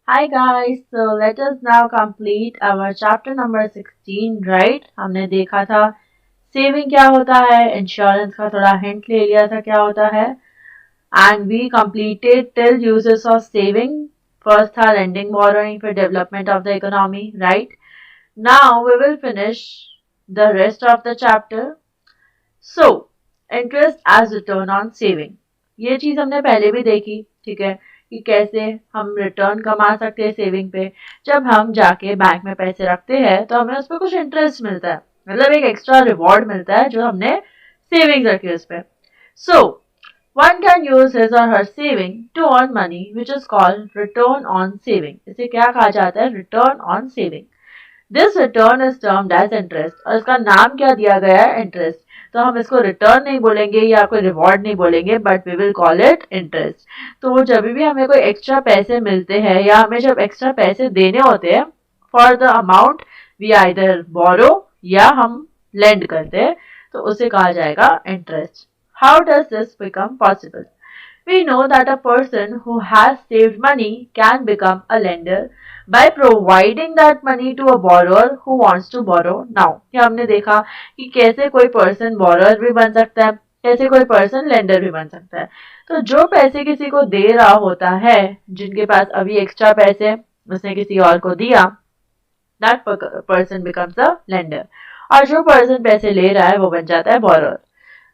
Hi guys, so let us now complete our chapter number 16, right? हमने देखा था saving क्या होता है, इंश्योरेंस का थोड़ा हिंट ले लिया था क्या होता है, and we completed till uses of saving. First था lending, borrowing, फिर development of the economy, right? Now we will finish the rest of the chapter. So, interest as return on saving. ये चीज हमने पहले भी देखी, ठीक है, कि कैसे हम रिटर्न कमा सकते हैं सेविंग पे। जब हम जाके बैंक में पैसे रखते हैं तो हमें उस पर कुछ इंटरेस्ट मिलता है, मतलब एक एक्स्ट्रा रिवॉर्ड मिलता है जो हमने सेविंग्स रखी है उस पर। So one can use his और her saving to earn money which is called return on saving. इसे क्या कहा जाता है? Return on saving. This return is termed as interest, और इसका नाम क्या दिया गया है? इंटरेस्ट। तो हम इसको रिटर्न नहीं बोलेंगे या कोई रिवॉर्ड नहीं बोलेंगे, but we will call it interest. तो जब भी हमें कोई एक्स्ट्रा पैसे मिलते हैं या हमें जब एक्स्ट्रा पैसे देने होते हैं for the amount we either borrow या हम लेंड करते हैं, तो उसे कहा जाएगा interest. How does this become possible? We know that a person who has saved money can become a lender by providing that money to a borrower who wants to borrow now. ये हमने देखा कि कैसे कोई person borrower भी बन सकता है, कैसे कोई पर्सन लेंडर भी बन सकता है। तो जो पैसे किसी को दे रहा होता है, जिनके पास अभी एक्स्ट्रा पैसे उसने किसी और को दिया, that person becomes a lender. और जो पर्सन पैसे ले रहा है वो बन जाता है borrower.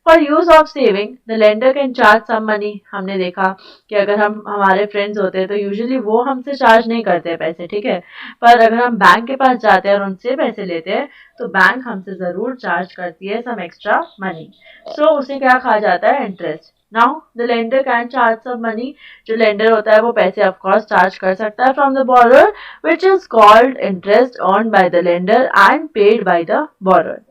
For use of saving the lender can charge some money. हमने देखा कि अगर हम हमारे फ्रेंड्स होते हैं तो यूजुअली वो हमसे चार्ज नहीं करते पैसे, ठीक है, पर अगर हम बैंक के पास जाते हैं और उनसे पैसे लेते हैं तो बैंक हमसे जरूर चार्ज करती है सम एक्स्ट्रा मनी। सो उसे क्या कहा जाता है? Interest. Now the lender can charge some money. जो लेंडर होता है वो पैसे ऑफकोर्स चार्ज कर सकता है from the borrower, which is called interest earn by the lender and paid by the borrower.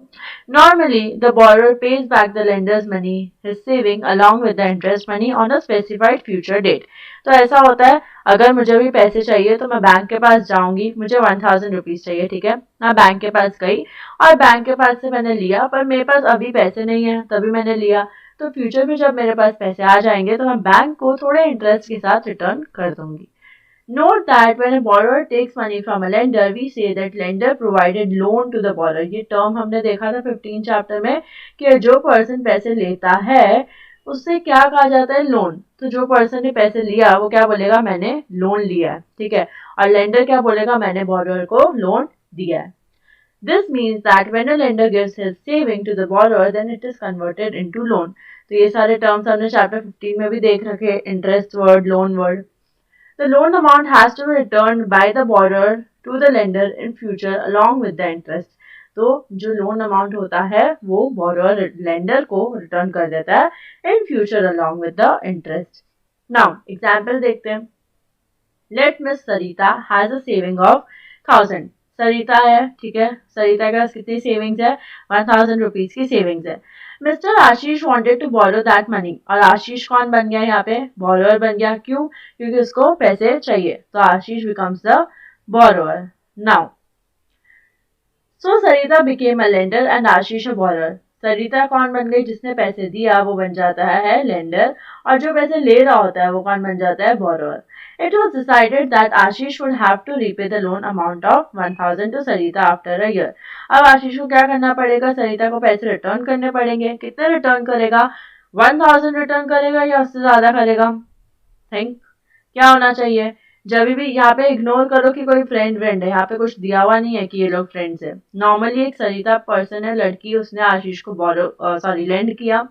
Normally, the borrower pays back the lender's money, his saving, along with the interest money on a specified future date. तो ऐसा होता है, अगर मुझे भी पैसे चाहिए तो मैं बैंक के पास जाऊंगी, मुझे 1000 रुपीज चाहिए, ठीक है, मैं बैंक के पास गई और बैंक के पास से मैंने लिया, पर मेरे पास अभी पैसे नहीं है तभी मैंने लिया। तो फ्यूचर में जब मेरे पास पैसे आ जाएंगे तो मैं बैंक को थोड़े इंटरेस्ट के साथ रिटर्न कर दूंगी। Note that when a borrower takes money from a lender, we say that lender provided loan to the borrower. ये टर्म हमने देखा था 15 चैप्टर में कि जो पर्सन पैसे लेता है उससे क्या कहा जाता है? लोन। तो जो पर्सन ने पैसे लिया वो क्या बोलेगा? मैंने लोन लिया है, ठीक है, और लेंडर क्या बोलेगा? मैंने borrower को लोन दिया है। This means that when a lender gives his saving to the borrower, then it is converted into loan. तो ये सारे टर्म्स हमने चैप्टर 15 में भी देख रखे, interest word, loan word. The loan amount has to be returned by the borrower to the lender in future along with the interest. तो जो लोन अमाउंट होता है वो borrower लेंडर को रिटर्न कर देता है in future along with the interest. Now example देखते हैं. Let Miss Sarita has a saving of 1000. सरिता है, ठीक है, सरिता के पास कितनी सेविंग्स है? 1000 रुपीज की सेविंग्स है। Mister Ashish wanted to borrow that money, और आशीष कौन बन गया यहाँ पे? बोरोअर बन गया। क्यों? क्योंकि उसको पैसे चाहिए, तो Ashish becomes the borrower. Now so Sarita became a lender and Ashish a borrower. Sarita कौन बन गई? जिसने पैसे दिया वो बन जाता है लेंडर, और जो पैसे ले रहा होता है वो कौन बन जाता है? Borrower. It was decided that Ashish would have to repay the loan amount of 1000 to Sarita after a year. अब आशीष को क्या करना पड़ेगा? सरिता को पैसे रिटर्न करने पड़ेंगे। कितने रिटर्न करेगा? 1000 रिटर्न करेगा या उससे ज्यादा करेगा? थिंक क्या होना चाहिए? जब भी यहाँ पे इग्नोर करो कि कोई फ्रेंड है, यहाँ पे कुछ दिया हुआ नहीं है कि ये लोग फ्रेंड्स है। नॉर्मली एक सरिता पर्सन है, लड़की, उसने आशीष को लेंड किया,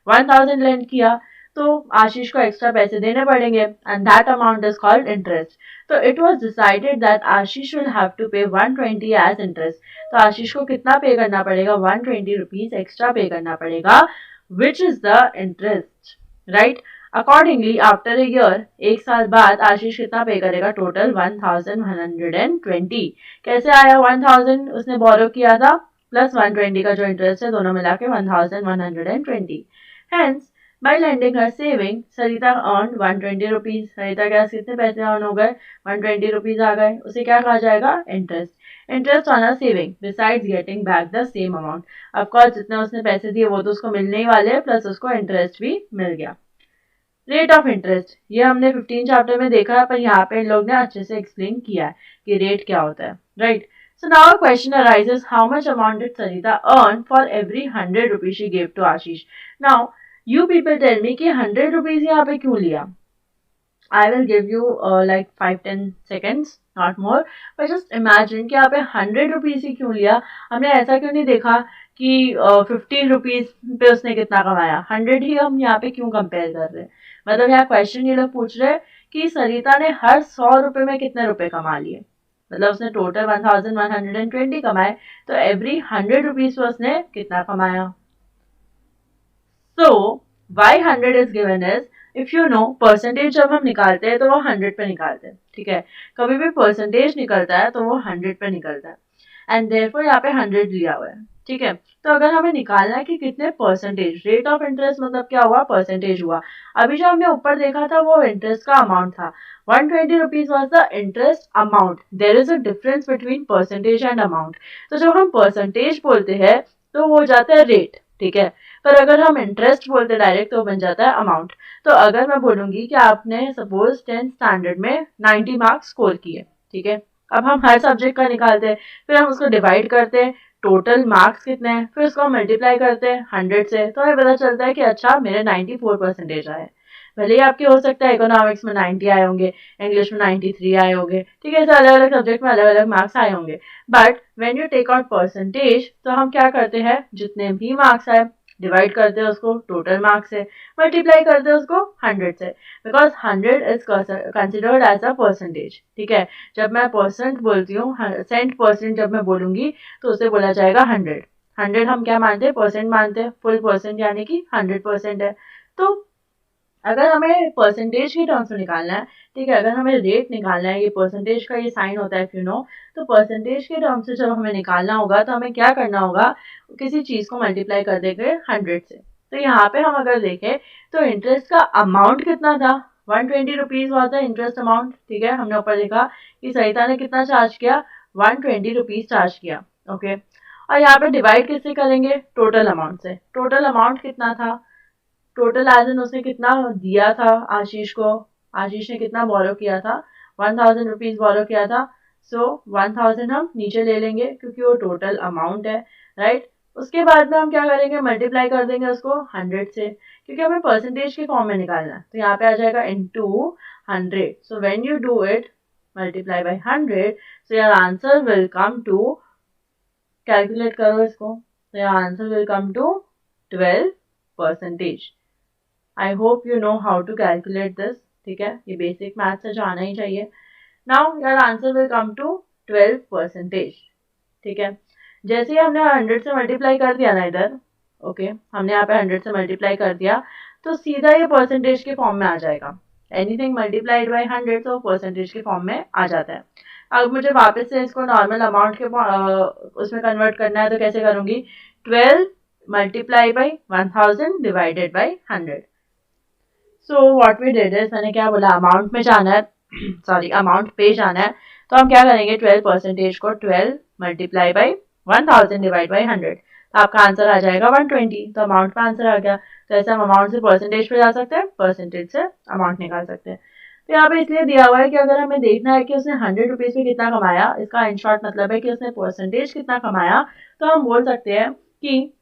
1000 लेंड किया, तो आशीष को एक्स्ट्रा पैसे देने पड़ेंगे and that amount is called interest. तो it was decided that Ashish will have to pay 120 as interest. तो आशीष को कितना पे करना पड़ेगा? 120 रुपीज एक्स्ट्रा पे करना पड़ेगा, which is the interest, right. Accordingly after a year, एक साल बाद आशीष कितना पे करेगा? टोटल 1120। कैसे आया 1000? उसने बोरो किया था प्लस 120 का जो इंटरेस्ट है, दोनों मिला के 1120। Hence by lending her saving, Sarita earned 120 rupees. सरिता के पास कितने पैसे अर्न हो गए? 120 रुपीज आ गए। उसे क्या कहा जाएगा? Interest. Interest on a saving besides getting back the same amount. Of course जितने उसने पैसे दिए वो तो उसको मिलने ही वाले हैं, प्लस उसको इंटरेस्ट भी मिल गया। रेट ऑफ इंटरेस्ट, ये हमने 15 चैप्टर में देखा है, पर यहाँ पे इन लोग ने अच्छे से एक्सप्लेन किया है कि रेट क्या होता है, right. So now question arises, how much amount did Sarita earn for every 100 rupees she give to Ashish. Now you people tell me कि 100 रुपीज यहाँ पे क्यों लिया। I will give you like 5-10 seconds, not more. But just imagine कि यहाँ पे 100 rupees ही क्यों लिया। हमने ऐसा क्यों नहीं देखा कि 15 रुपीज पे उसने कितना कमाया, 100 ही हम यहाँ पे क्यों कंपेयर कर रहे हैं। मतलब यहाँ क्वेश्चन ये लोग पूछ रहे हैं कि सरिता ने हर 100 रुपए में कितने रुपए कमा लिए, मतलब उसने टोटल 1120 कमाए, तो एवरी 100 रुपीज पे उसने कितना कमाया। So why 100 is given is, if you no percentage जब हम निकालते हैं तो वो 100 पे निकालते हैं, ठीक है। कभी भी परसेंटेज निकलता है तो वो 100 पे निकलता है, एंड देयरफॉर यहाँ पे 100 लिया हुआ है, ठीक है। तो अगर हमें निकालना है कि कितने परसेंटेज, रेट ऑफ इंटरेस्ट मतलब क्या हुआ, परसेंटेज हुआ। अभी जो हमने ऊपर देखा था वो इंटरेस्ट का अमाउंट था, 120 rupees was the interest amount. There is a difference between percentage and amount. तो जब हम परसेंटेज बोलते हैं तो वो हो जाता है रेट, ठीक है। पर अगर हम इंटरेस्ट बोलते डायरेक्ट तो बन जाता है अमाउंट। तो अगर मैं बोलूंगी कि आपने सपोज 10th स्टैंडर्ड में 90 मार्क्स स्कोर किए, ठीक है। अब हम हर सब्जेक्ट का निकालते हैं, फिर हम उसको डिवाइड करते हैं, टोटल मार्क्स कितने हैं, फिर उसको मल्टीप्लाई करते हैं 100 से, तो हमें पता चलता है कि अच्छा मेरे 94% आए। भले ही आपके हो सकता है इकोनॉमिक्स में 90 आए होंगे, इंग्लिश में 93 आए होंगे, ठीक है, ऐसे अलग अलग सब्जेक्ट में अलग अलग मार्क्स आए होंगे। But when you take out percentage तो हम क्या करते हैं, जितने भी मार्क्स आए डिवाइड करते हैं उसको टोटल मार्क्स से, मल्टीप्लाई करते हैं उसको 100 से, because 100 is considered as a percentage, ठीक है। जब मैं परसेंट बोलती हूँ, सेंट परसेंट जब मैं बोलूंगी तो उसे बोला जाएगा 100। 100 हम क्या मानते हैं, परसेंट मानते हैं, फुल परसेंट यानी कि 100% है। तो अगर हमें परसेंटेज की टर्म्स में निकालना है, ठीक है, अगर हमें रेट निकालना है, ये परसेंटेज का ये साइन होता है इफ यू नो, तो परसेंटेज के टर्म्स से जब हमें निकालना होगा तो हमें क्या करना होगा, किसी चीज को मल्टीप्लाई कर देंगे 100 से। तो यहाँ पे हम अगर देखें तो इंटरेस्ट का अमाउंट कितना था, 120 रुपीज हुआ था इंटरेस्ट अमाउंट, ठीक है। हमने ऊपर देखा कि सरिता ने कितना चार्ज किया, 120 रुपीज चार्ज किया, ओके। और यहाँ पे डिवाइड किससे करेंगे, टोटल अमाउंट से। टोटल अमाउंट कितना था, टोटल एज इन उसने कितना दिया था आशीष को, आशीष ने कितना बोरो किया था, 1000 रुपीज बोरो किया था। सो 1000 हम नीचे ले लेंगे क्योंकि वो टोटल अमाउंट है, राइट। उसके बाद में हम क्या करेंगे, मल्टीप्लाई कर देंगे उसको 100 से, क्योंकि हमें परसेंटेज के फॉर्म में निकालना है। तो यहाँ पे आ जाएगा into 100। So when you do it multiply by 100, so your answer will come to, calculate करो इसको, तो your answer will come to 12%। I hope you know how to calculate this, ठीक है, ये बेसिक मैथ से जाना ही चाहिए। Now your answer will come to 12%, ठीक है। जैसे ही हमने 100 से मल्टीप्लाई कर दिया ना इधर, ओके, हमने यहाँ पे 100 से मल्टीप्लाई कर दिया तो सीधा ये परसेंटेज के फॉर्म में आ जाएगा। एनीथिंग मल्टीप्लाइड बाई 100 तो परसेंटेज के फॉर्म में आ जाता है। अब मुझे वापस से इसको नॉर्मल अमाउंट के उसमें कन्वर्ट करना है, तो कैसे करूंगी, 12 multiply by 1000 divided by 100। So what we did is, मैंने क्या बोला, अमाउंट में जाना है, सॉरी अमाउंट पे जाना है, तो हम क्या करेंगे, 12% को 12 मल्टीप्लाई बाई 1000 डिवाइड बाई 100, तो आपका आंसर आ जाएगा 120। तो अमाउंट का आंसर आ गया। तो ऐसे हम अमाउंट से परसेंटेज पे जा सकते हैं, परसेंटेज से अमाउंट निकाल सकते हैं। तो यहाँ पे इसलिए दिया हुआ है कि अगर हमें देखना है कि उसने 100 रुपीज में कितना कमाया, इसका इन शॉर्ट मतलब है कि उसने परसेंटेज कितना कमाया, तो हम बोल सकते हैं कि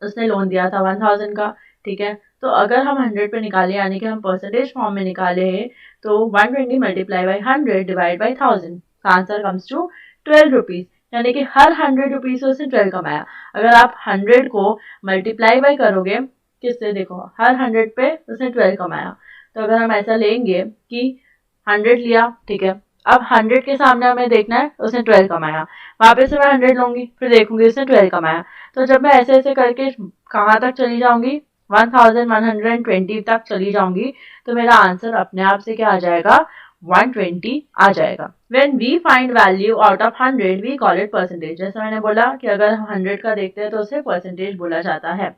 उसने लोन दिया था 1000 का, ठीक है। तो अगर हम 100 पे निकाले, यानी कि हम परसेंटेज फॉर्म में निकाले हैं, तो 120 multiply by 100 divide by 1000, answer comes to 12 rupees, यानी कि हर 100 रुपीज से उसने 12 कमाया। अगर आप 100 को मल्टीप्लाई बाई करोगे किससे, देखो हर 100 पे उसने 12 कमाया, तो अगर हम ऐसा लेंगे कि 100 लिया, ठीक है, अब 100 के सामने हमें देखना है उसने 12 कमाया, वापस से मैं 100 लूंगी, फिर देखूंगी उसने 12 कमाया। तो जब मैं ऐसे ऐसे करके कहाँ तक चली जाऊंगी, 1120 तक चली जाऊंगी, तो मेरा आंसर अपने आप से क्या आ जाएगा, 120 आ जाएगा। When we find value out of 100, we call it percentage। जैसे मैंने बोला कि अगर हम 100 का देखते हैं तो उसे परसेंटेज बोला जाता है।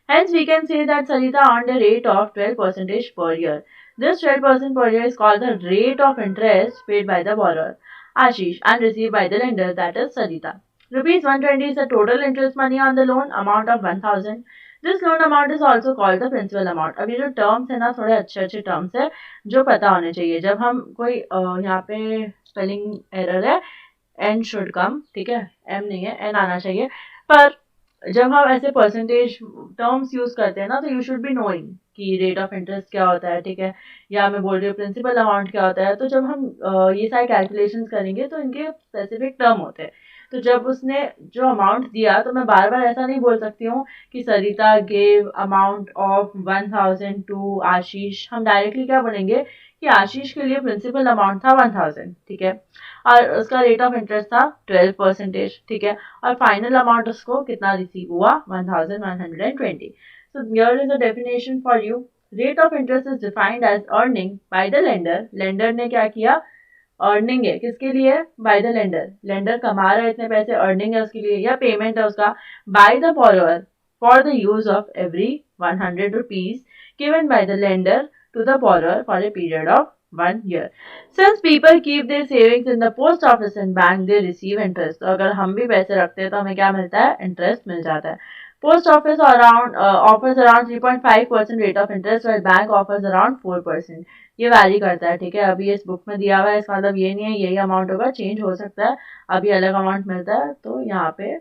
Hence, we can say that Sarita earned a rate of 12% per year. This 12% per year is called the rate of interest paid by the borrower, Ashish, and received by the lender, that is Sarita. Rupees 120 is the total interest money on the loan amount of 1000. This loan amount is also called the principal amount. अब ये जो terms है ना, थोड़े अच्छे अच्छे terms है जो पता होने चाहिए। जब हम कोई यहाँ पे स्पेलिंग एरर है, एन शुड कम, ठीक है, एम नहीं है, एन आना चाहिए। पर जब हम ऐसे परसेंटेज टर्म्स यूज करते हैं ना, तो यू शुड बी नोइंग कि रेट ऑफ इंटरेस्ट क्या होता है, ठीक है, या मैं बोल रही हूँ प्रिंसिपल अमाउंट क्या होता है। तो जब हम ये सारे कैलकुलेशंस करेंगे तो इनके स्पेसिफिक टर्म होते हैं। तो जब उसने जो अमाउंट दिया, तो मैं बार बार ऐसा नहीं बोल सकती हूँ कि सरिता गेव अमाउंट ऑफ 1000 टू आशीष। हम डायरेक्टली क्या बोलेंगे कि आशीष के लिए प्रिंसिपल अमाउंट था 1000, ठीक है, और उसका रेट ऑफ इंटरेस्ट था 12%, ठीक है, और फाइनल अमाउंट उसको कितना रिसीव हुआ 1120। So here is a definition for you. Rate of interest is defined as earning by the lender. Lender ने क्या किया, अर्निंग है किसके लिए, बाय द लेंडर। लेंडर कमा रहा है इतने पैसे, अर्निंग है उसके लिए या पेमेंट है उसका, by the borrower for the use of every 100 rupees given by the lender to the borrower for a period of 1 year. Since people keep their savings in the post office and bank, they receive interest. तो अगर हम भी पैसे रखते हैं तो हमें क्या मिलता है, इंटरेस्ट मिल जाता है। Post office offers around 3.5% rate of interest, while bank offers around 4%. ये वैरी करता है, ठीक है। अभी इस बुक में दिया हुआ है, इसका मतलब ये नहीं है यही अमाउंट होगा, चेंज हो सकता है, अभी अलग अमाउंट मिलता है। तो यहाँ पे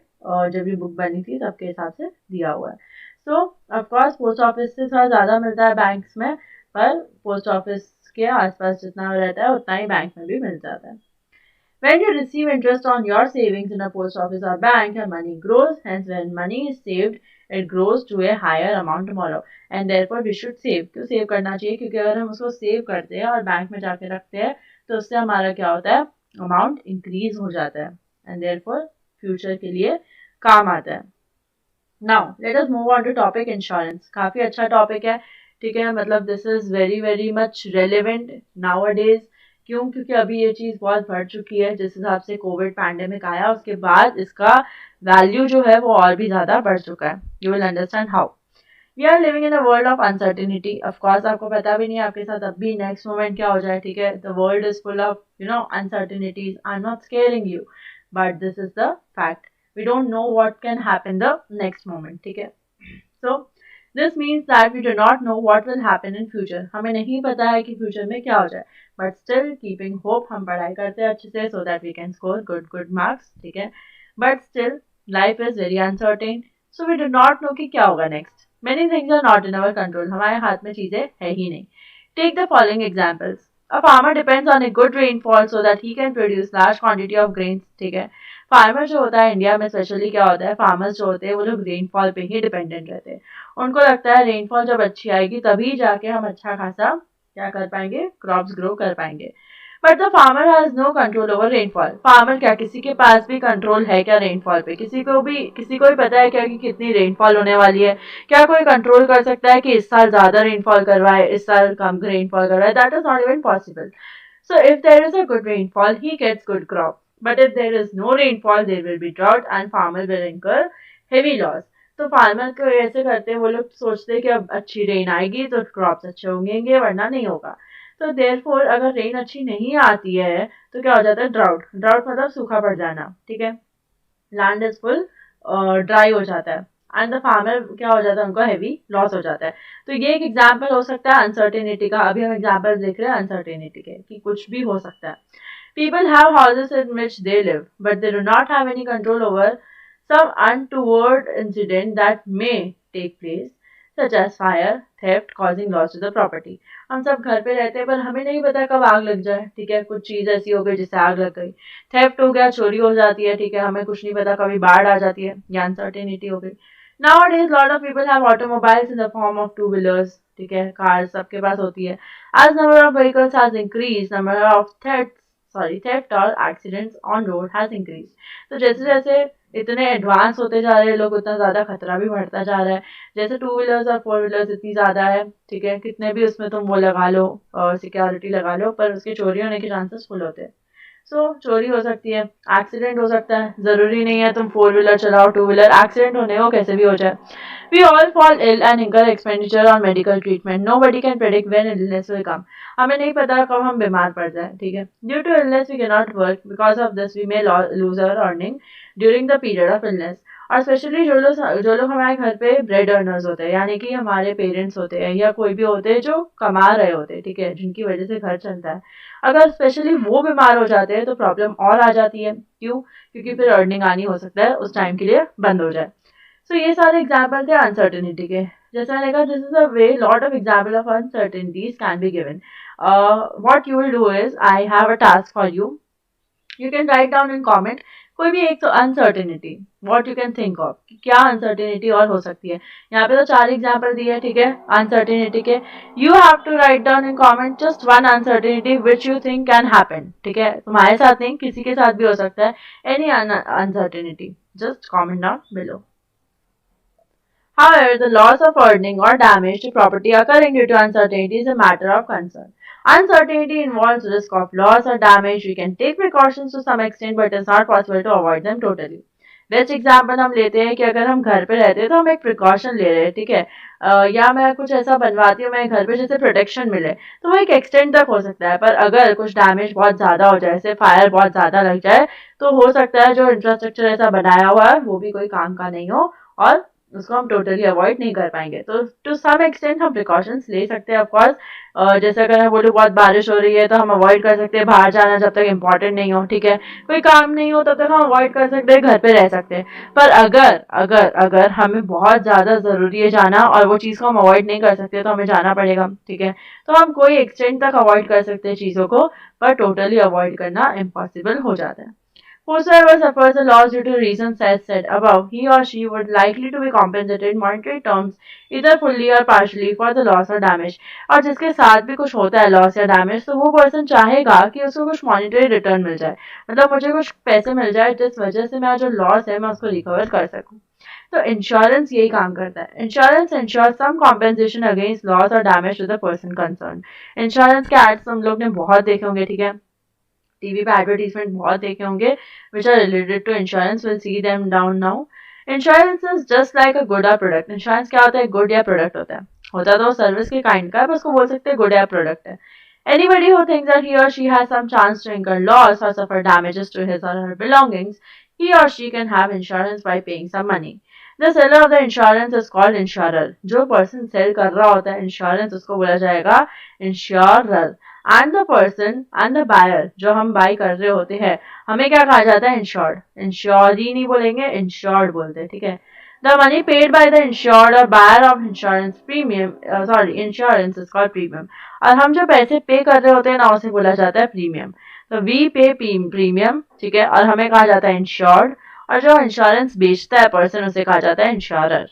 जब ये बुक बनी थी तब के हिसाब से दिया हुआ है। सो ऑफकोर्स पोस्ट ऑफिस से थोड़ा ज़्यादा मिलता है बैंक्स में, पर पोस्ट ऑफिस के आसपास जितना रहता है उतना ही बैंक में भी मिल जाता है। When you receive interest on your savings in a post office or bank, your money grows. Hence, when money is saved, it grows to a higher amount tomorrow. And therefore, we should save. क्यों save करना चाहिए? क्योंकि अगर हम उसको save करते हैं और बैंक में जाके रखते हैं तो उससे हमारा क्या होता है, अमाउंट इंक्रीज हो जाता है, एंड therefore फ्यूचर के लिए काम आता है। Now let us move on to topic insurance. काफी अच्छा टॉपिक है, ठीक है, मतलब this is very very much relevant nowadays. क्यों? क्योंकि अभी ये चीज़ बहुत बढ़ चुकी है। जिस हिसाब से कोविड पैंडेमिक आया उसके बाद इसका वैल्यू जो है वो और भी ज़्यादा बढ़ चुका है। You will understand how. We are living in a world of uncertainty. Of course आपको पता भी नहीं है आपके साथ अभी नेक्स्ट मोमेंट क्या हो जाए, ठीक है। The world is full of uncertainties. I am not scaring you, but this is the fact. We don't know what can happen the next moment, ठीक है। So this means that we do not know what will happen in future. हमें नहीं पता है कि future में क्या हो जाए, बट स्टिल कीपिंग होप, हम पढ़ाई करते हैं अच्छे से so that we can score good marks, ठीक है। But still life is very uncertain, so we do not know कि क्या होगा next. Many things are not in our control. हमारे हाथ में चीजें है ही नहीं। Take the following examples. A farmer depends on a good rainfall so that he can produce large quantity of grains, ठीक है। फार्मर जो होता है इंडिया में स्पेशली क्या होता है, फार्मर्स जो होते हैं वो लोग रेनफॉल पे ही डिपेंडेंट रहते हैं। उनको लगता है रेनफॉल जब अच्छी आएगी तभी जाके हम अच्छा खासा क्या कर पाएंगे, क्रॉप्स ग्रो कर पाएंगे। But the farmer has no control over rainfall. Farmer क्या, किसी के पास भी कंट्रोल है क्या रेनफॉल पे? किसी को भी पता है क्या कि कितनी रेनफॉल होने वाली है? क्या कोई कंट्रोल कर सकता है कि इस साल ज्यादा रेनफॉल करवाए, इस साल कम रेनफॉल करवाए? That is not even possible. So if there is a good rainfall, he gets good crop. But if there is no rainfall, there will be drought and farmer will incur heavy loss. तो farmer को ऐसे करते हैं, वो लोग सोचते हैं कि अब अच्छी रेन आएगी तो क्रॉप्स अच्छे होंगे, वरना नहीं होगा। तो देयरफॉर अगर रेन अच्छी नहीं आती है तो क्या हो जाता है, ड्राउट। ड्राउट मतलब सूखा पड़ जाना, ठीक है। लैंड इज फुल ड्राई हो जाता है एंड द फार्मर क्या हो जाता है, उनको हैवी लॉस हो जाता है। तो ये एक एग्जाम्पल हो सकता है अनसर्टेनिटी का। अभी हम एग्जाम्पल देख रहे हैं अनसर्टेनिटी के कि कुछ भी हो सकता है। People have houses in which they live but they do not have any control over some untoward incident that may take place such as fire, theft causing loss to the property. हम सब घर पे रहते हैं पर हमें नहीं पता कब आग लग जाए, ठीक है। कुछ चीज ऐसी हो गई जिससे आग लग गई, थेफ्ट हो गया, चोरी हो जाती है, ठीक है। हमें कुछ नहीं पता कभी बाढ़ आ जाती है, या अनसर्टेनिटी हो गई। Nowadays lot of people have automobiles in the form of two wheelers, ठीक है, cars सबके पास होती है। As number of vehicles has increased, number of theft और accidents on road has increased. तो जैसे जैसे इतने एडवांस होते जा रहे हैं लोग, उतना ज्यादा खतरा भी बढ़ता जा रहा है। जैसे टू व्हीलर्स और फोर व्हीलर्स इतनी ज्यादा है, ठीक है, कितने भी उसमें तुम वो लगा लो और सिक्योरिटी लगा लो, पर उसके चोरी होने के चांसेस फुल होते हैं। सो चोरी हो सकती है, एक्सीडेंट हो सकता है। जरूरी नहीं है तुम फोर व्हीलर चलाओ, टू व्हीलर, एक्सीडेंट होने हो कैसे भी हो जाए। We all fall ill and incur expenditure on medical treatment. Nobody can predict when illness will come. हमें नहीं पता कब हम बीमार पड़ जाए, ठीक है। Due to illness we can not work, because of this we may lose our earning during the period of illness. और स्पेशली जो लोग हमारे घर पे ब्रेड अर्नर्स होते हैं, यानी कि हमारे पेरेंट्स होते हैं या कोई भी होते हैं जो कमा रहे होते हैं, ठीक है, जिनकी वजह से घर चलता है, अगर स्पेशली वो बीमार हो जाते हैं तो प्रॉब्लम और आ जाती है। क्यों? क्योंकि फिर अर्निंग आनी हो सकता है उस टाइम के लिए बंद हो जाए। सो ये सारे एग्जाम्पल थे अनसर्टेनिटी के। जैसे मैंने कहा, this is a way lot of example of uncertainties can be given. What you will do is, I have a task for you. You can write down in comment कोई भी एक uncertainty, what you can think of, क्या uncertainty और हो सकती है। यहाँ पे तो 4 एग्जाम्पल दिए हैं, ठीक है, अनसर्टेनिटी के. You have to write down in comment just one uncertainty which you think can happen, ठीक है, तुम्हारे साथ नहीं, किसी के साथ भी हो सकता है, any uncertainty, just comment down below. However, the loss of earning or damage to property occurring due to uncertainty is a matter of concern. Uncertainty involves risk of loss or damage. We can take precautions to some extent, but it is not possible to avoid them totally. Best example हम लेते हैं कि अगर हम घर पे रहते हैं तो हम एक प्रिकॉशन ले रहे हैं, ठीक है, या मैं कुछ ऐसा बनवाती हूँ मैं घर पे जिससे प्रोटेक्शन मिले, तो वो एक एक्सटेंड तक हो सकता है, पर अगर कुछ डैमेज बहुत ज़्यादा हो जाए, जैसे फायर बहुत ज़्यादा लग जाए, तो हो सकता है जो इंफ्रास्ट्रक्चर ऐसा बनाया हुआ है वो भी कोई काम का नहीं हो और उसको हम टोटली अवॉइड नहीं कर पाएंगे. तो टू सम एक्सटेंट हम प्रिकॉशंस ले सकते हैं ऑफकोर्स. जैसे अगर मैं बोलूँ बहुत बारिश हो रही है तो हम अवॉइड कर सकते हैं बाहर जाना जब तक इम्पोर्टेंट नहीं हो, ठीक है, कोई काम नहीं हो तब तक हम अवॉइड कर सकते हैं, घर पे रह सकते हैं. पर अगर अगर अगर हमें बहुत ज़्यादा ज़रूरी है जाना और वो चीज़ को हम अवॉइड नहीं कर सकते तो हमें जाना पड़ेगा, ठीक है, तो हम कोई एक्सटेंट तक अवॉइड कर सकते हैं चीज़ों को, पर टोटली अवॉइड करना इम्पॉसिबल हो जाता है. Whosoever suffers a loss due to reasons as said above, he or she would likely to be compensated in monetary terms, either fully or partially, for the loss or damage. और जिसके साथ भी कुछ होता है लॉस या damage, तो वो पर्सन चाहेगा कि उसको कुछ मॉनिटरी रिटर्न मिल जाए, मतलब मुझे कुछ पैसे मिल जाए जिस वजह से मेरा जो लॉस है मैं उसको रिकवर कर सकूं. तो इंश्योरेंस यही काम करता है. Insurance insure some compensation against loss और damage to the person concern. Insurance के एड्स हम लोग ने बहुत देखे होंगे, ठीक है, टीवी पे एडवर्टीजमेंट बहुत देखे होंगे which are related to insurance. Will see them down now. Insurance is just like a good या प्रोडक्ट. इंश्योरेंस क्या होता है? गुड या प्रोडक्ट होता है. होता तो सर्विस के काइंड का है, उसको बोल सकते हैं गुड या प्रोडक्ट है. Anybody who thinks that he or she has some chance to incur loss or suffer damages to his or her belongings, he or she can have insurance by paying some money. The seller of the insurance is called insurer. जो person sell कर रहा होता है insurance उसको बोला जाएगा insurer. And the person and the buyer जो हम बाई कर रहे होते हैं हमें क्या कहा जाता है? insured. insured नहीं बोलेंगे, insured बोलते हैं, ठीक है. The money paid by the insured or buyer of insurance insurance is called premium. और हम जो पैसे पे कर रहे होते हैं ना उसे बोला जाता है प्रीमियम. तो वी पे प्रीमियम, ठीक है, और हमें कहा जाता है इंश्योर्ड, और जो इंश्योरेंस बेचता है पर्सन उसे कहा जाता है insurer.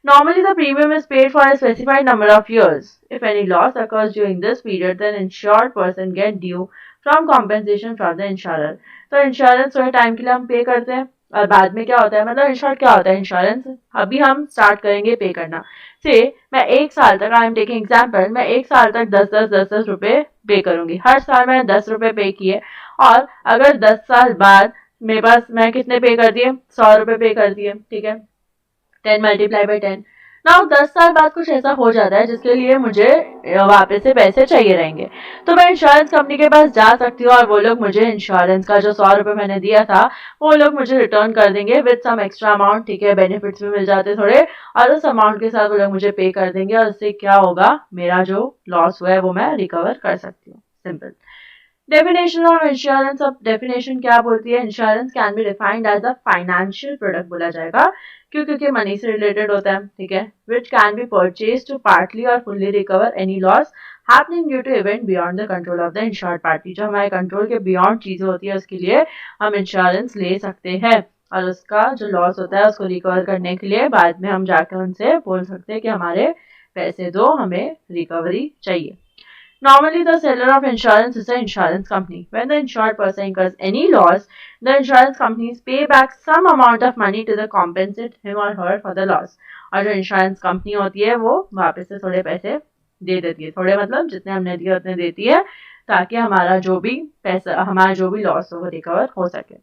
Normally, the premium is paid for a specified number of years. If any loss occurs during this period, then insured person get due from compensation from the insurer. तो insurance थोड़े time के लिए हम पे करते हैं और बाद में क्या होता है, मतलब इंश्योर्ड क्या होता है? इंश्योरेंस अभी हम स्टार्ट करेंगे पे करना. से मैं 1 साल तक, आई एम टेकिंग एग्जाम्पल, मैं 1 साल तक 10 रुपए पे करूंगी. हर साल मैंने 10 रुपए पे किए, और अगर 10 साल बाद मेरे पास मैं कितने पे कर दिए? 100 रुपए पे कर दिए, ठीक है, 10 मल्टीप्लाई बाई 10. नाउ 10 साल बाद कुछ ऐसा हो जाता है जिसके लिए मुझे वापस से पैसे चाहिए रहेंगे, तो मैं इंश्योरेंस कंपनी के पास जा सकती हूँ और वो लोग मुझे इंश्योरेंस का जो 100 रुपए मैंने दिया था वो लोग मुझे रिटर्न कर देंगे विद सम एक्स्ट्रा अमाउंट, ठीक है, बेनिफिट्स भी मिल जाते थोड़े, और उस अमाउंट के साथ वो लोग मुझे पे कर देंगे, और उससे क्या होगा, मेरा जो लॉस हुआ है वो मैं रिकवर कर सकती हूँ. सिंपल. Definition of insurance. अब डेफिनेशन क्या बोलती है? Insurance can be defined as a financial product बोला जाएगा, क्योंकि मनी से रिलेटेड होता है, ठीक है, which can be purchase to partly और fully recover any loss happening due to event beyond the control of the insured party. जो हमारे कंट्रोल के बियॉन्ड चीजें होती है उसके लिए हम इंश्योरेंस ले सकते हैं, और उसका जो लॉस होता है उसको रिकवर करने के लिए बाद में हम जाकर उनसे बोल सकते हैं कि हमारे पैसे दो, हमें रिकवरी चाहिए. Normally, the seller of insurance is the insurance company. When the insured person incurs any loss, the insurance companies pay back some amount of money to the compensate him or her for the loss. और जो insurance company होती है वो वापस से थोड़े पैसे दे देती है, थोड़े मतलब जितने हमने दिए उतने देती है, ताकि हमारा जो भी पैसा, हमारा जो भी लॉस हो वो रिकवर हो सके.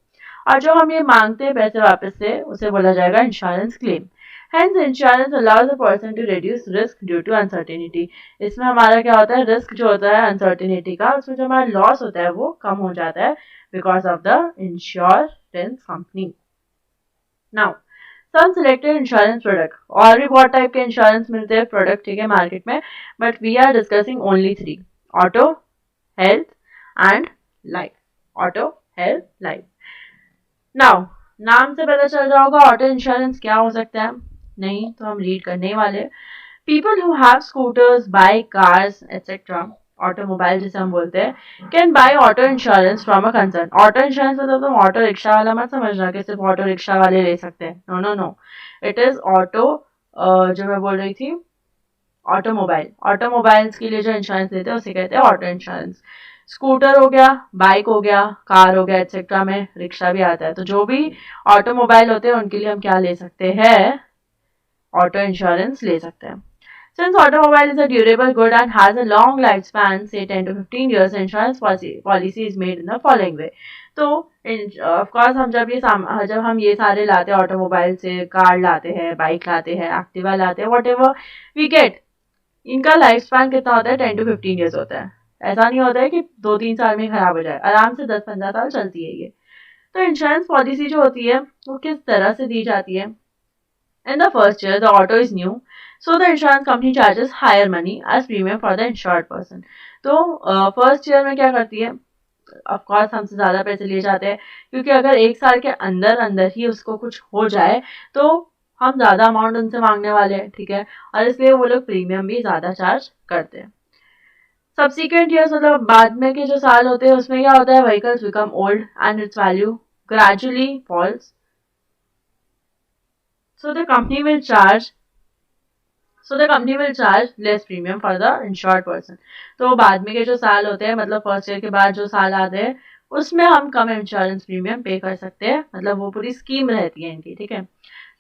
और जो हम ये मांगते हैं पैसे वापस से उसे बोला जाएगा insurance claim. Hence, insurance allows a person to reduce risk due to uncertainty. इसमें हमारा क्या होता है? रिस्क जो होता है अनसर्टेनिटी का, उसमें जो हमारा लॉस होता है वो कम हो जाता है because of the insurance company. Now some selected insurance product, और भी बहुत टाइप के इंश्योरेंस मिलते हैं प्रोडक्ट, ठीक है, मार्केट में, but we are discussing only 3: auto, health and life. Auto, health, life. Now नाम से पता चल रहा होगा ऑटो इंश्योरेंस क्या हो सकता है, नहीं तो हम रीड करने वाले। People who have scooters, bike, cars etcetera, automobile जिसे हम बोलते हैं, can buy auto insurance from a concern. Auto insurance मतलब तुम ऑटो रिक्शा वाला मत समझना कि सिर्फ ऑटो रिक्शा वाले ले सकते हैं, no no no, it is auto, जो मैं बोल रही थी ऑटोमोबाइल, ऑटोमोबाइल्स के लिए जो इंश्योरेंस लेते हैं उसे कहते हैं ऑटो इंश्योरेंस। स्कूटर हो गया, बाइक हो गया, कार हो गया एटसेट्रा, में रिक्शा भी आता है, तो जो भी ऑटोमोबाइल होते हैं उनके लिए हम क्या ले सकते हैं, ऑटो इंश्योरेंस ले सकते हैं। Since automobile is a durable good and has a long lifespan, say 10 to 15 years, insurance policy is made in the following way. तो ऑफ कोर्स हम जब हम ये सारे लाते हैं, ऑटोमोबाइल से कार लाते हैं, बाइक लाते हैं, एक्टिवा लाते हैं, वट एवर वी गेट, इनका लाइफ स्पैन कितना होता है, 10 to 15 ईयर्स होता है। ऐसा नहीं होता है कि 2-3 साल में खराब हो जाए, आराम से 10-15 साल चलती है ये। तो इंश्योरेंस पॉलिसी जो होती है वो किस तरह से दी जाती है, In the first year, the auto is new, so the insurance company charges higher money as premium for the insured person. तो फर्स्ट ईयर में क्या करती है, ऑफ कोर्स हमसे ज़्यादा पैसे लिए जाते हैं, क्योंकि अगर 1 साल के अंदर अंदर ही उसको कुछ हो जाए तो हम ज़्यादा अमाउंट उनसे मांगने वाले हैं, ठीक है, और इसलिए वो लोग प्रीमियम भी ज़्यादा चार्ज करते हैं। सब्सिक्वेंट ईयर्स मतलब बाद में के जो साल होते हैं उसमें क्या होता है, vehicles become old and its value gradually falls, so the company will charge less premium for the insured person. तो बाद में के जो साल होते हैं, मतलब फर्स्ट ईयर के बाद जो साल आते हैं उसमें हम कम इंश्योरेंस प्रीमियम पे कर सकते हैं, मतलब वो पूरी स्कीम रहती है इनकी, ठीक है।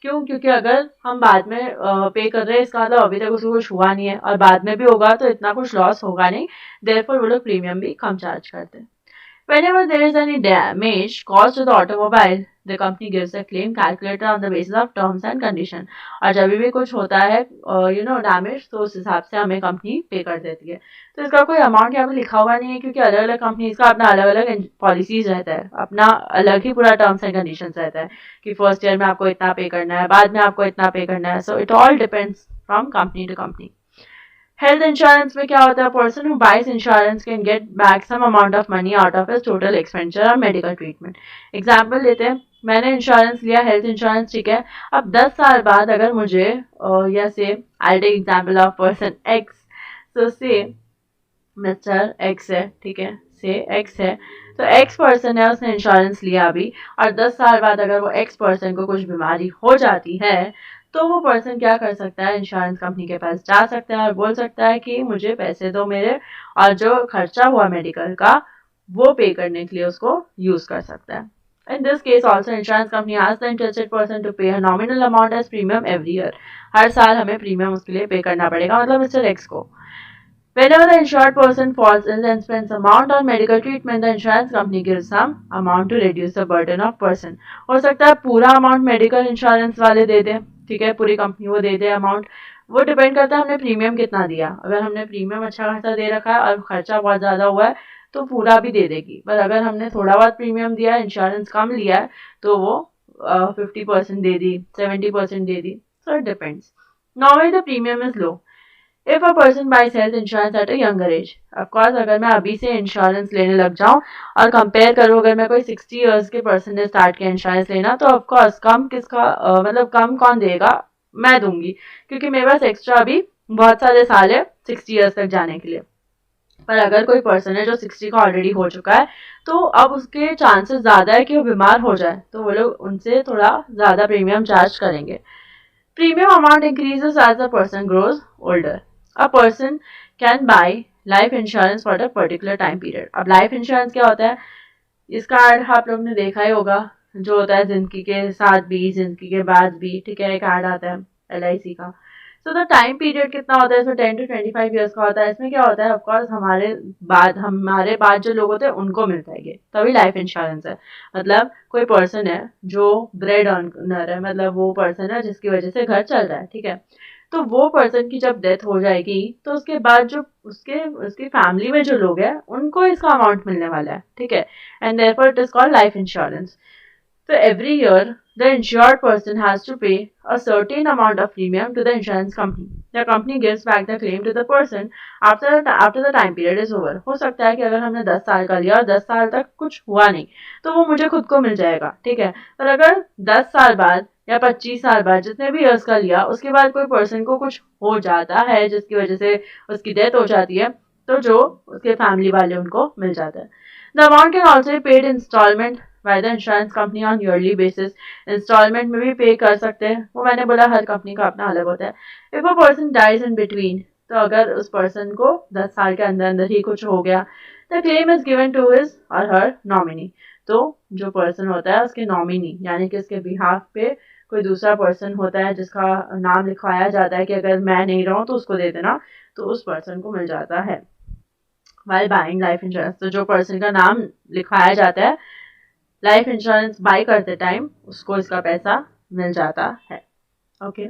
क्यों, क्योंकि अगर हम बाद में पे कर रहे हैं इसका मतलब अभी तक उसको कुछ हुआ नहीं है, और बाद में भी होगा तो इतना कुछ लॉस होगा नहीं, देयरफॉर वो लोग प्रीमियम भी कम चार्ज करते हैं। Whenever there is any damage caused to the automobile, the company gives a claim calculator on the basis of terms and condition. और जब भी कुछ होता है डैमेज, तो उस हिसाब से हमें कंपनी पे कर देती है। तो इसका कोई अमाउंट यहाँ पे लिखा हुआ नहीं है, क्योंकि अलग अलग कंपनीज का अपना अलग अलग पॉलिसीज रहता है, अपना अलग ही पूरा टर्म्स एंड कंडीशंस रहता है कि फर्स्ट ईयर में आपको इतना पे करना है, बाद में आपको इतना पे करना है। So it all depends from company to company. Health insurance में क्या होता है, person who buys insurance can get back some amount of money out of his total expenditure और मेडिकल ट्रीटमेंट। एग्जाम्पल लेते हैं, मैंने इंश्योरेंस लिया, हेल्थ इंश्योरेंस, ठीक है, अब 10 साल बाद अगर मुझे या से I take example of person X, so say mister x है, ठीक है, से एक्स है, तो एक्स पर्सन है, उसने इंश्योरेंस लिया अभी, और 10 साल बाद अगर वो एक्स पर्सन को कुछ बीमारी हो जाती है, तो वो पर्सन क्या कर सकता है, इंश्योरेंस कंपनी के पास जा सकता है और बोल सकता है कि मुझे पैसे दो मेरे, और जो खर्चा हुआ मेडिकल का वो पे करने के लिए उसको यूज कर सकता है। In this case also insurance company asks the interested person to pay a nominal amount as premium every year. हर साल हमें प्रीमियम उसके लिए पे करना पड़ेगा, मतलब मिस्टर एक्स को। Whenever the insured person falls ill and spends amount on medical treatment, the insurance company gives some amount to reduce the burden of person. हो सकता है पूरा अमाउंट मेडिकल इंश्योरेंस वाले दे दें, ठीक है, पूरी कंपनी वो दे दे अमाउंट, वो डिपेंड करता है हमने प्रीमियम कितना दिया। अगर हमने प्रीमियम अच्छा खासा दे रखा है और खर्चा बहुत ज़्यादा हुआ है तो पूरा भी दे देगी, पर अगर हमने थोड़ा बहुत प्रीमियम दिया है, इंश्योरेंस कम लिया है, तो वो 50% दे दी, 70% दे दी, so it depends. Normally the premium is low if a person buys health insurance at a younger age. Of course अगर मैं अभी से इंश्योरेंस लेने लग जाऊं और कंपेयर करूं, अगर मैं कोई 60 ईयर्स के पर्सन ने स्टार्ट किया इंश्योरेंस लेना, तो ऑफकोर्स कम किसका मतलब कम कौन देगा, मैं दूंगी, क्योंकि मेरे पास एक्स्ट्रा अभी बहुत सारे साल है 60 ईयर्स तक जाने के लिए। पर अगर कोई पर्सन है जो 60 का ऑलरेडी हो चुका है, तो अब उसके चांसेस ज़्यादा है कि वो बीमार हो जाए, तो वो लोग उनसे थोड़ा ज़्यादा प्रीमियम चार्ज करेंगे। Premium amount increases as the person grows older. A person can buy life insurance for a particular time period. अब लाइफ इंश्योरेंस क्या होता है, इसका ऐड आप लोग ने देखा ही होगा, जो होता है जिंदगी के साथ भी जिंदगी के बाद भी, ठीक है, एक ऐड आता है LIC का। सो द टाइम पीरियड कितना होता है इसमें, 10 to 25 ईयर्स का होता है। इसमें क्या होता है, ऑफकोर्स हमारे बाद जो लोग होते हैं उनको मिलता है ये, तभी लाइफ इंश्योरेंस है। मतलब कोई पर्सन है जो ब्रेड अर्नर है, मतलब वो पर्सन है जिसकी वजह से घर चल रहा है, ठीक है, तो वो पर्सन की जब डेथ हो जाएगी तो उसके बाद जो उसकी फैमिली में जो लोग हैं उनको इसका अमाउंट मिलने वाला है, ठीक है, and therefore it is called life insurance. So every year the insured person has to pay a certain amount of premium to the insurance company. The company gives back the claim to the person after the time period is over. हो सकता है कि अगर हमने 10 साल का लिया और 10 साल तक कुछ हुआ नहीं तो वो मुझे खुद को मिल जाएगा, ठीक है। पर अगर 10 साल बाद या 25 साल बाद जितने भी ईयर्स का लिया उसके बाद कोई पर्सन को कुछ हो जाता है जिसकी वजह से उसकी डेथ हो जाती है तो जो उसके फैमिली वाले उनको मिल जाता है। The amount can also paid installment by the insurance company on yearly basis. Installment में भी पे कर सकते हैं, वो मैंने बोला हर कंपनी का अपना अलग होता है। If a person dies in between, तो अगर उस पर्सन को 10 साल के अंदर अंदर ही कुछ हो गया, the claim is given to his और हर नॉमिनी। तो जो पर्सन होता है उसके नॉमिनी यानी कि उसके बिहाफ पे कोई दूसरा पर्सन होता है जिसका नाम लिखवाया जाता है कि अगर मैं नहीं रहूं तो उसको दे देना, तो उस पर्सन को मिल जाता है। वाइल बाइंग लाइफ इंश्योरेंस, तो जो पर्सन का नाम लिखवाया जाता है लाइफ इंश्योरेंस बाय करते टाइम उसको इसका पैसा मिल जाता है। Okay,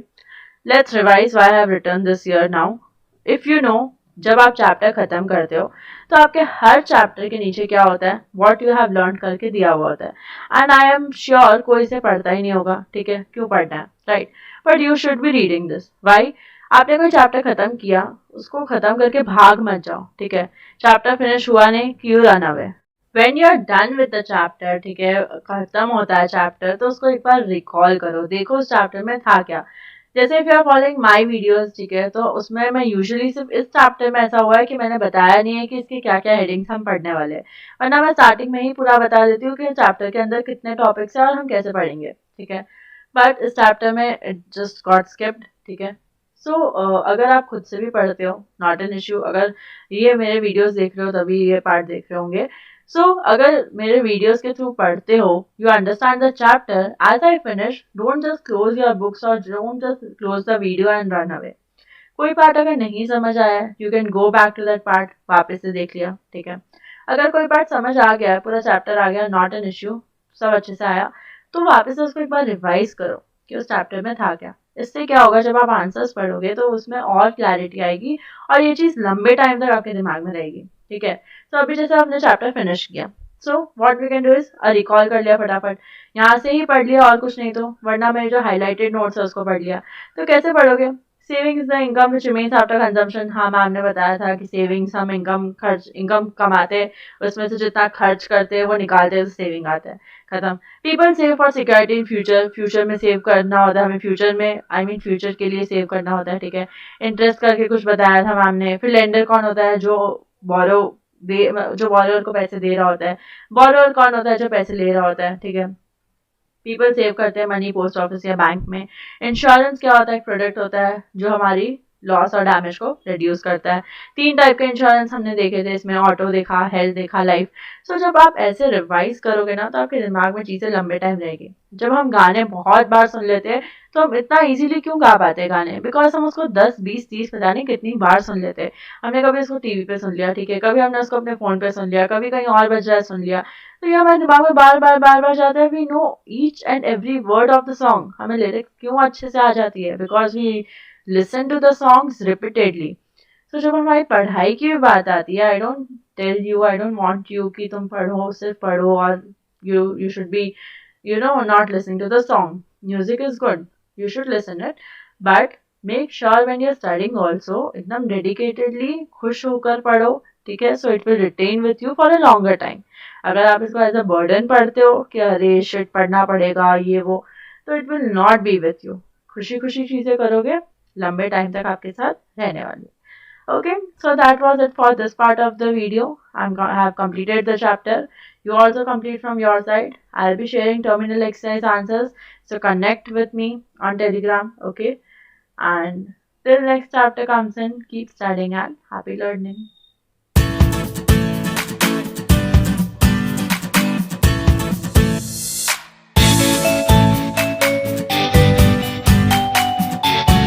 let's revise why I have written this year now. If you know, जब आप चैप्टर खत्म करते हो तो आपके हर चैप्टर के नीचे क्या होता है, व्हाट यू हैव लर्न करके दिया हुआ होता है। एंड आई एम श्योर कोई इसे पढ़ता ही नहीं होगा, ठीक है, क्यों पढ़ना है, right. But you should be reading this. Why? आपने कोई चैप्टर खत्म किया, उसको खत्म करके भाग मत जाओ, ठीक है। चैप्टर फिनिश हुआ नहीं, you run away. When you are done with the chapter, ठीक है, खत्म होता है चैप्टर, तो उसको एक बार रिकॉल करो, देखो उस चैप्टर में था क्या। जैसे if you are following my videos, ठीक है, तो उसमें मैं यूजुअली सिर्फ इस चैप्टर में ऐसा हुआ है कि मैंने बताया नहीं है कि इसके क्या क्या हेडिंग्स हम पढ़ने वाले हैं, वरना मैं स्टार्टिंग में ही पूरा बता देती हूँ कि चैप्टर के अंदर कितने टॉपिक्स हैं और हम कैसे पढ़ेंगे, ठीक है। बट इस चैप्टर में इट जस्ट गॉट स्किप्ड, ठीक है। सो अगर आप खुद से भी पढ़ते हो, नॉट एन इश्यू। अगर ये मेरे वीडियोस देख रहे हो तभी ये पार्ट देख रहे होंगे। So, अगर मेरे वीडियोस के थ्रू पढ़ते हो, you understand the chapter, as I finish, don't just close your books or don't just close the video and run away. कोई पार्ट अगर नहीं समझ आया, you can go back to that part, वापस से देख लिया, ठीक है। अगर कोई पार्ट समझ आ गया, पूरा चैप्टर आ गया, नॉट एन इश्यू, सब अच्छे से आया, तो वापस से उसको एक बार रिवाइज करो कि उस चैप्टर में था क्या। इससे क्या होगा, जब आप आंसर्स पढ़ोगे तो उसमें और क्लैरिटी आएगी और ये चीज़ लंबे टाइम तक आपके दिमाग में रहेगी, ठीक है। तो अभी जैसे आपने चैप्टर फिनिश किया, so what we can do is recall कर लिया फटाफट, यहाँ से ही पढ़ लिया और कुछ नहीं तो, वरना मेरे जो हाईलाइटेड नोट्स है उसको पढ़ लिया। तो कैसे पढ़ोगे? Saving is the income which remains after consumption. हाँ, मैम ने बताया था कि सेविंग्स हम इनकम कमाते उसमें से जितना खर्च करते हैं वो निकालते हैं तो सेविंग आता है, खत्म। People save for security in future, future में सेव करना होता है हमें, फ्यूचर में फ्यूचर के लिए सेव करना होता है, ठीक है। इंटरेस्ट करके कुछ बताया था मैम ने। फिर लेंडर कौन होता है, जो बॉरोअर को पैसे दे रहा होता है। बॉरोअर कौन होता है, जो पैसे ले रहा होता है, ठीक है। पीपल सेव करते हैं मनी पोस्ट ऑफिस या बैंक में। इंश्योरेंस क्या होता है, एक प्रोडक्ट होता है जो हमारी लॉस और डैमेज को रिड्यूस करता है। 3 टाइप के इंश्योरेंस हमने देखे थे इसमें, ऑटो देखा, हेल्थ देखा, लाइफ। सो जब आप ऐसे रिवाइज करोगे ना तो आपके दिमाग में चीज़ें लंबे टाइम रहेगी। जब हम गाने बहुत बार सुन लेते हैं तो हम इतना इजीली क्यों गा पाते हैं गाने, बिकॉज हम उसको 10, 20, 30 पता नहीं कितनी बार सुन लेते हैं। हमने कभी उसको टीवी पे सुन लिया, ठीक है, कभी हमने उसको अपने फोन पे सुन लिया, कभी कहीं और बज रहा है सुन लिया, तो ये हमारे दिमाग में बार बार जाता है। We know each and every word of the song, हमें लिरिक्स क्यों अच्छे से आ जाती है, because we listen to the songs repeatedly. तो जब हमारी पढ़ाई की भी बात आती है, आई डोंट वांट यू कि तुम पढ़ो, सिर्फ पढ़ो और you should B not listening to the song. Music is good, you should listen it, but make sure when you're studying also एकदम dedicatedly खुश होकर पढ़ो, ठीक है। So it will retain with you for a longer time. अगर आप इसको as a burden पढ़ते हो कि अरे शिट पढ़ना पड़ेगा ये वो, तो it will not be with you. खुशी खुशी चीज़ें करोगे, लंबे टाइम तक आपके साथ रहने वाली। Okay, so that was it for this part of the video. I have completed the chapter. You also complete from your side. I'll be sharing terminal exercise answers. So connect with me on Telegram. Okay, and till next chapter comes in, keep studying and happy learning.